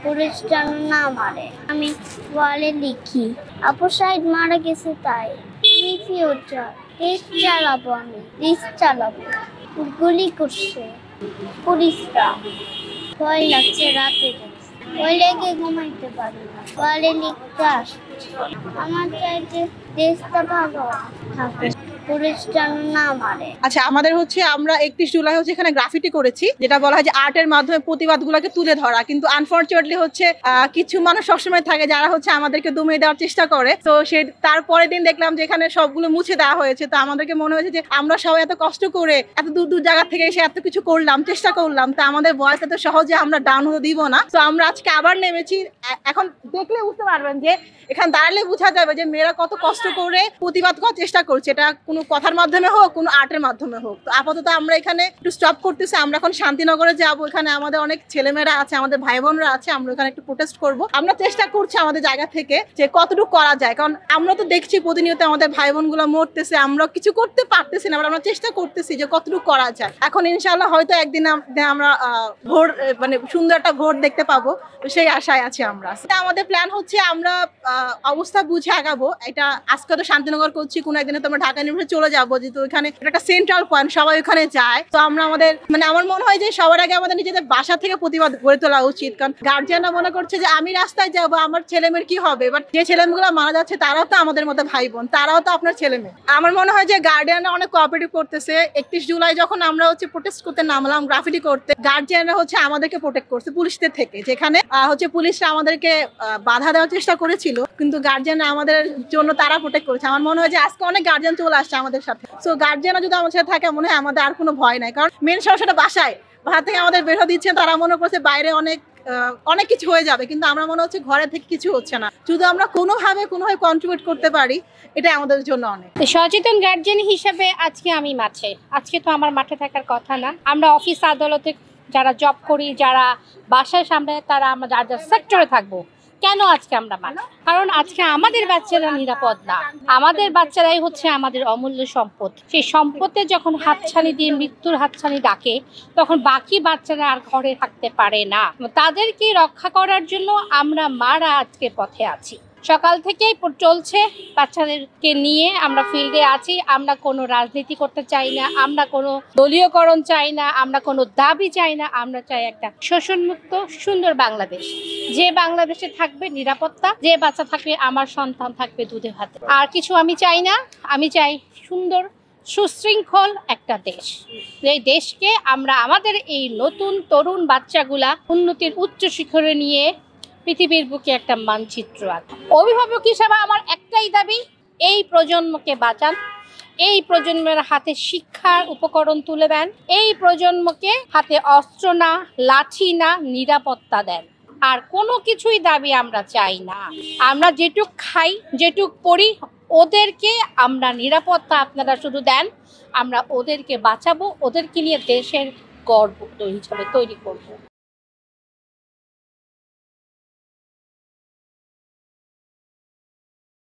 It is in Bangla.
পুলিশ যেন না মারে। আমি ওয়ালে লিখি আপু সাইড মারা গেছে তাই আমি ফিউচার রিস্ক চালাবো। গুলি করছে পুলিশরা, ভয় লাগছে রাতে, ভয় লেগে ঘুমাইতে পারি না। ওয়ালে লিখতে আসছে আমার চাইতে দেশটা ভালো থাকে, পুলিশ যেন না মারে। আচ্ছা, আমাদের হচ্ছে আমরা 31 জুলাই হচ্ছে এখানে গ্রাফিটি করেছি, যেটা বলা হয় যে আর্টের মাধ্যমে প্রতিবাদগুলোকে তুলে ধরা। কিন্তু আনফরচুনেটলি হচ্ছে কিছু মানুষ সবসময় থাকে যারা হচ্ছে আমাদেরকে দমিয়ে দেওয়ার চেষ্টা করে। তো সে তারপরের দিন দেখলাম যে এখানে সবগুলো মুছে দেওয়া হয়েছে। তো আমাদেরকে মনে হয়েছে যে আমরা সবাই এত কষ্ট করে এত দূর দূর জায়গা থেকে এসে এত কিছু করলাম, চেষ্টা করলাম, তা আমাদের ভয়েস এত সহজে আমরা ডাউন হতে দিব না। তো আমরা আজকে আবার নেমেছি। এখন দেখলে বুঝতে পারবেন যে এখানে দাঁড়ালে বোঝা যাবে যে মেয়েরা কত কষ্ট করে প্রতিবাদ করার চেষ্টা করছে, এটা কোনো কথার মাধ্যমে হোক কোনো আর্টের মাধ্যমে হোক। তো আপাতত আমরা এখানে একটু স্টপ করতেছি, আমরা এখন শান্তিনগরে যাব। এখানে আমাদের অনেক ছেলেমেয়েরা আছে, আমাদের ভাই বোনরা আছে, আমরা এখানে একটু প্রোটেস্ট করব। আমরা চেষ্টা করছি আমাদের জায়গা থেকে যে কতটুকু করা যায়, কারণ আমরা তো দেখছি প্রতিনিয়ত আমাদের ভাই বোনগুলো মরতেছে, আমরা কিছু করতে পারতেছি না, আমরা চেষ্টা করতেছি যে কতটুকু করা যায়। এখন ইনশাআল্লাহ হয়তো একদিন আমরা ভোট মানে সুন্দর একটা ভোট দেখতে পাবো, তো সেই আশায় আছি আমরা। আমাদের প্ল্যান হচ্ছে আমরা অবস্থা বুঝে আগাবো। এটা আজকে তো শান্তিনগর করছি, কোনো একদিনে তো আমরা ঢাকা ইউনিভার্সিটি চলে যাবো, যেহেতু এখানে একটা সেন্ট্রাল পয়েন্ট, সবাই ওখানে যায়। তো আমরা আমাদের মানে আমার মনে হয় যে সবার আগে আমাদের নিজেদের বাসা থেকে প্রতিবাদ গড়ে তোলা উচিত, কারণ গার্জিয়ানরা মনে করছে যে আমি রাস্তায় যাবো, আমার ছেলেমেয়ের কি হবে। বাট যে ছেলেমেয়েগুলো মারা যাচ্ছে তারাও তো আমাদের মতো ভাই বোন, তারাও তো আপনার ছেলেমেয়ে। আমার মনে হয় যে গার্ডিয়ানরা অনেক কোঅপারেটিভ করতেছে। 31 জুলাই যখন আমরা হচ্ছে প্রোটেস্ট করতে নামলাম, গ্রাফিটি করতে, গার্জিয়ানরা হচ্ছে আমাদেরকে প্রোটেক্ট করছে পুলিশদের থেকে। যেখানে হচ্ছে পুলিশরা আমাদেরকে বাধা দেওয়ার চেষ্টা করেছিল, কিন্তু গার্জিয়ানরা আমাদের জন্য তারা প্রোটেক্ট করেছে। আমার মনে হয় যে আজকে অনেক গার্জিয়ান চলে আসছে আমাদের সাথে। সো গার্জিয়ানরা যদি আমাদের সাথে থাকে, মনে হয় আমাদের আর কোনো ভয় নাই, কারণ মেন সমস্যাটা বাসায়। বাসা থেকে আমাদের বের হয়ে দিচ্ছেন, তারা মনে করছে বাইরে অনেক কিছু হয়ে যাবে, কিন্তু আমরা মনে হচ্ছে ঘরে থেকে কিছু হচ্ছে না। যদি আমরা কোনোভাবে কন্ট্রিবিউট করতে পারি, এটা আমাদের জন্য অনেক। সচেতন গার্জিয়ান হিসেবে আজকে আমি মাঠে, আজকে তো আমার মাঠে থাকার কথা না। আমরা অফিস আদালতে যারা জব করি, যারা বাসায় সামনে, তারা আমরা যার যার সেক্টরে থাকবো। কেন আজকে আমরা মাঠে? কারণ আজকে আমাদের বাচ্চারা নিরাপদ না, আমাদের বাচ্চারাই হচ্ছে আমাদের অমূল্য সম্পদ। সেই সম্পদের যখন হাতছানি দিয়ে মৃত্যুর হাতছানি ডাকে, তখন বাকি বাচ্চারা আর ঘরে থাকতে পারে না। তাদেরকে রক্ষা করার জন্য আমরা মারা আজকে পথে আছি। সকাল থেকেই চলছে, বাচ্চাদেরকে নিয়ে আমরা ফিল্ডে আছি। আমরা কোনো রাজনীতি করতে চাই না, আমরা কোনো দলীয়করণ চাই না, আমরা কোনো দাবি চাই না। আমরা চাই একটা শোষণমুক্ত সুন্দর বাংলাদেশ, যে বাংলাদেশে থাকবে নিরাপত্তা, যে বাচ্চা থাকবে আমার সন্তান থাকবে দুধে ভাতে। আর কিছু আমি চাই না। আমি চাই সুন্দর সুশৃঙ্খল একটা দেশ, এই দেশকে আমরা আমাদের এই নতুন তরুণ বাচ্চাগুলা উন্নতির উচ্চ শিখরে নিয়ে পৃথিবীর বুকে একটা মানচিত্র আঁকা। অভিভাবক হিসাবে আমার একটাই দাবি, এই প্রজন্মকে বাঁচান, এই প্রজন্মের হাতে শিক্ষার উপকরণ তুলে দেন, এই প্রজন্মকে হাতে অস্ত্র না, লাঠি না, নিরাপত্তা দেন। আর কোনো কিছুই দাবি আমরা চাই না। আমরা যেটুক খাই, যেটুক পড়ি, ওদেরকে আমরা নিরাপত্তা আপনারা শুধু দেন, আমরা ওদেরকে বাঁচাবো, ওদেরকে নিয়ে দেশের গর্ব হিসাবে তৈরি করব।